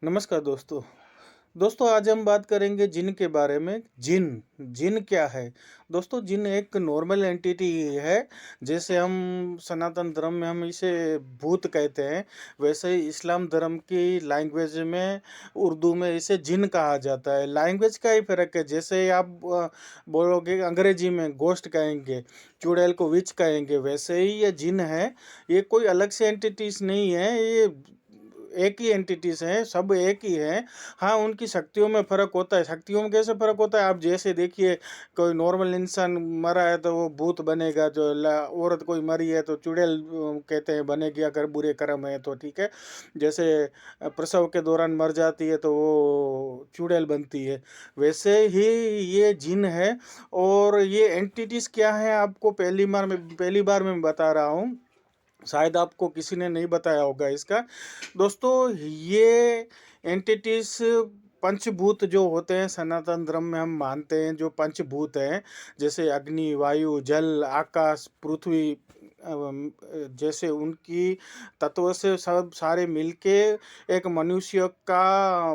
नमस्कार दोस्तों। दोस्तों आज हम बात करेंगे जिन के बारे में। जिन जिन क्या है? दोस्तों जिन एक नॉर्मल एंटिटी है। जैसे हम सनातन धर्म में हम इसे भूत कहते हैं, वैसे ही इस्लाम धर्म की लैंग्वेज में उर्दू में इसे जिन कहा जाता है। लैंग्वेज का ही फ़र्क है। जैसे आप बोलोगे अंग्रेजी में घोस्ट कहेंगे, चुड़ैल को विच कहेंगे, वैसे ही ये जिन है। ये कोई अलग से एंटिटीज़ नहीं है, ये एक ही एंटिटीज़ हैं, सब एक ही हैं। हाँ, उनकी शक्तियों में फ़र्क होता है। शक्तियों में कैसे फ़र्क होता है? आप जैसे देखिए, कोई नॉर्मल इंसान मरा है तो वो भूत बनेगा, जो औरत कोई मरी है तो चुड़ैल कहते हैं बनेगी, अगर बुरे कर्म है तो, ठीक है। जैसे प्रसव के दौरान मर जाती है तो वो चुड़ैल बनती है। वैसे ही ये जिन है। और ये एंटिटीज़ क्या हैं, आपको पहली बार मैं बता रहा हूँ। शायद आपको किसी ने नहीं बताया होगा इसका। दोस्तों ये एंटिटीज पंचभूत जो होते हैं, सनातन धर्म में हम मानते हैं जो पंचभूत हैं, जैसे अग्नि, वायु, जल, आकाश, पृथ्वी, जैसे उनकी तत्व से सब सारे मिलके एक मनुष्य का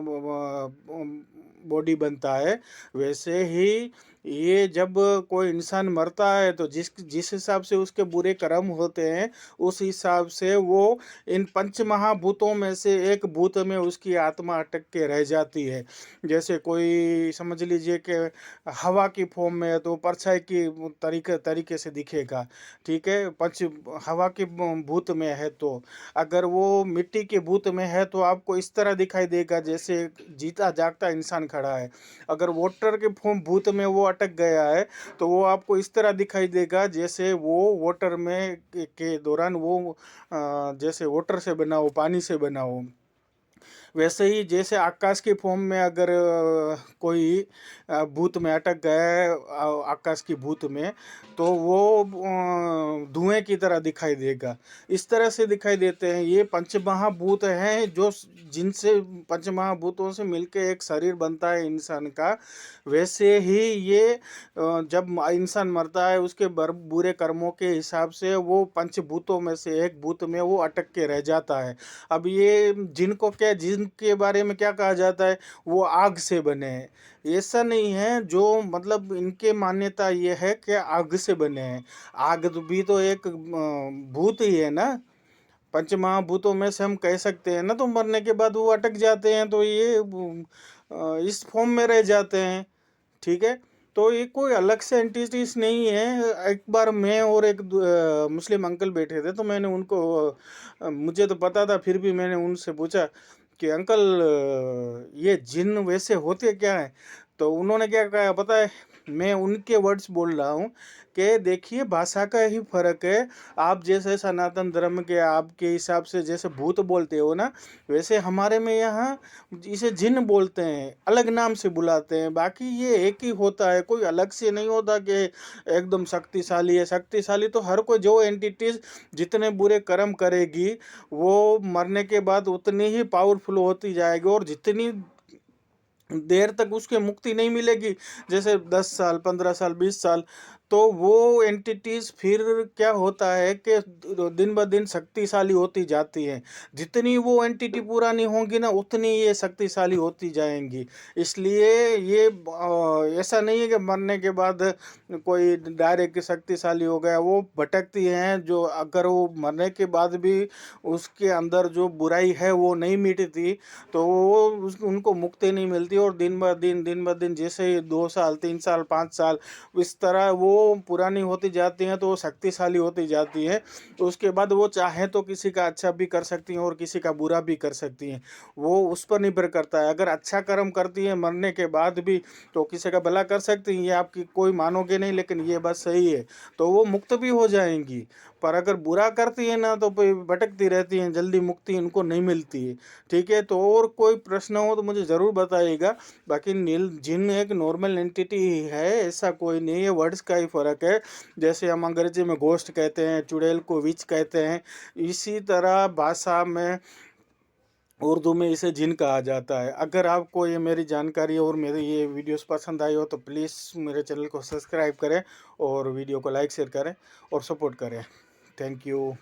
बॉडी बनता है। वैसे ही ये जब कोई इंसान मरता है तो जिस जिस हिसाब से उसके बुरे कर्म होते हैं, उस हिसाब से वो इन पंच महाभूतों में से एक भूत में उसकी आत्मा अटक के रह जाती है। जैसे कोई समझ लीजिए कि हवा की फॉर्म में है तो परछाई की तरीके तरीके से दिखेगा, ठीक है। पंच हवा के भूत में है तो, अगर वो मिट्टी के भूत में है तो आपको इस तरह दिखाई देगा जैसे जीता जागता इंसान खड़ा है। अगर वाटर के फॉर्म भूत में वो अटक गया है तो वो आपको इस तरह दिखाई देगा जैसे वो वाटर में के दौरान वो जैसे वाटर से बना हो, पानी से बना हो। वैसे ही जैसे आकाश के फॉर्म में अगर कोई भूत में अटक गया है, आकाश की भूत में, तो वो धुएं की तरह दिखाई देगा। इस तरह से दिखाई देते हैं। ये पंचमहाभूत हैं जो जिनसे पंचमहाभूतों से मिलके एक शरीर बनता है इंसान का। वैसे ही ये जब इंसान मरता है उसके बुरे कर्मों के हिसाब से वो पंचभूतों में से एक भूत में वो अटक के रह जाता है। अब ये जिनको क्या, जिनके बारे में क्या कहा जाता है, वो आग से बने हैं। ऐसा नहीं है, जो मतलब इनके मान्यता ये है कि आग से बने हैं। आग तो भी तो एक भूत ही है ना। पंचमहाभूतों में से हम कह सकते हैं ना, तो मरने के बाद वो अटक जाते हैं तो ये इस फॉर्म में रह जाते हैं, ठीक है। तो ये कोई अलग से एंटिटीज नहीं है। एक बार मैं और एक मुस्लिम अंकल बैठे थे तो मैंने उनको मुझे तो पता था, फिर भी मैंने उनसे पूछा कि अंकल ये जिन वैसे होते क्या हैं? तो उन्होंने क्या कहा पता है? मैं उनके वर्ड्स बोल रहा हूँ कि देखिए भाषा का ही फ़र्क है। आप जैसे सनातन धर्म के आपके हिसाब से जैसे भूत बोलते हो ना, वैसे हमारे में यहाँ इसे जिन बोलते हैं, अलग नाम से बुलाते हैं। बाकी ये एक ही होता है, कोई अलग से नहीं होता कि एकदम शक्तिशाली है। शक्तिशाली तो हर कोई, जो एंटिटीज जितने बुरे कर्म करेगी वो मरने के बाद उतनी ही पावरफुल होती जाएगी, और जितनी देर तक उसके मुक्ति नहीं मिलेगी, जैसे 10 साल, 15 साल, 20 साल, तो वो एंटिटीज फिर क्या होता है कि दिन ब दिन शक्तिशाली होती जाती हैं। जितनी वो एंटिटी पुरानी होंगी ना, उतनी ये शक्तिशाली होती जाएंगी। इसलिए ये ऐसा नहीं है कि मरने के बाद कोई डायरेक्ट शक्तिशाली हो गया। वो भटकती हैं, जो अगर वो मरने के बाद भी उसके अंदर जो बुराई है वो नहीं मिटती, तो वो उनको मुक्ति नहीं मिलती। और दिन ब दिन जैसे ही 2 साल, 3 साल, 5 साल इस तरह वो पुरानी होती जाती हैं, तो वो शक्तिशाली होती जाती है। तो उसके बाद वो चाहे तो किसी का अच्छा भी कर सकती हैं और किसी का बुरा भी कर सकती हैं। वो उस पर निर्भर करता है। अगर अच्छा कर्म करती हैं मरने के बाद भी तो किसी का भला कर सकती हैं। ये आपकी कोई मानोगे नहीं, लेकिन ये बात सही है। तो वो मुक्त भी हो जाएंगी। पर अगर बुरा करती है ना तो फिर भटकती रहती हैं, जल्दी मुक्ति इनको नहीं मिलती है, ठीक है। तो और कोई प्रश्न हो तो मुझे ज़रूर बताइएगा। बाकी नील जिन एक नॉर्मल एंटिटी ही है, ऐसा कोई नहीं है। वर्ड्स का ही फ़र्क है। जैसे हम अंग्रेजी में घोस्ट कहते हैं, चुड़ैल को विच कहते हैं, इसी तरह भाषा में उर्दू में इसे जिन कहा जाता है। अगर आपको ये मेरी जानकारी और मेरी ये वीडियोस पसंद आई हो तो प्लीज़ मेरे चैनल को सब्सक्राइब करें और वीडियो को लाइक शेयर करें और सपोर्ट करें। Thank you.